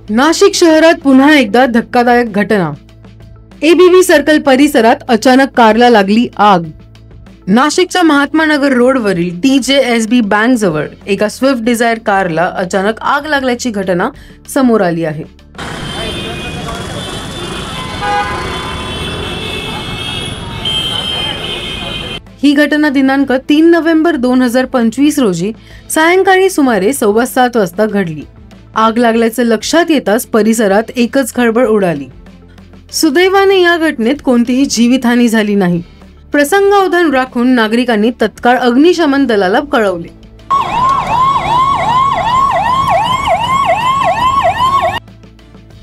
नाशिक शहरात पुन्हा एकदा धक्कादायक घटना। एबीव्ही सर्कल परिसरात अचानक कारला लागली आग। नाशिकच्या महात्मा नगर रोडवरील TJSB बँक जवळ एका स्विफ्ट डिझायर कारला अचानक आग लागल्याची घटना समोर आली आहे। ही घटना दिनांक 3 नोव्हेंबर 2025 रोजी सायंकाळी सुमारे 7:15 वाजता घडली। आग लागल्याचे लक्षात येताच परिसरात एकच खळबळ उडाली। सुदैवाने या घटनेत कोणतीही जीवितहानी झाली नाही। प्रसंगावधान राखून नागरिकांनी तत्काळ अग्निशमन दलाला कळवले।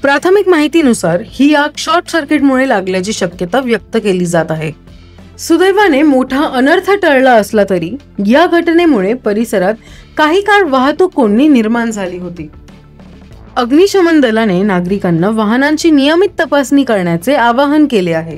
प्राथमिक माहितीनुसार ही आग शॉर्ट सर्किटमुळे लागल्याची शक्यता व्यक्त केली जात आहे। सुदैवाने मोठा अनर्थ टळला असला तरी या घटनेमुळे परिसरात काही काळ वाहतूक कोंडी निर्माण झाली होती। अग्निशमन दलाने नागरिकांना वाहनांची नियमित तपासणी करण्याचे आवाहन केले आहे।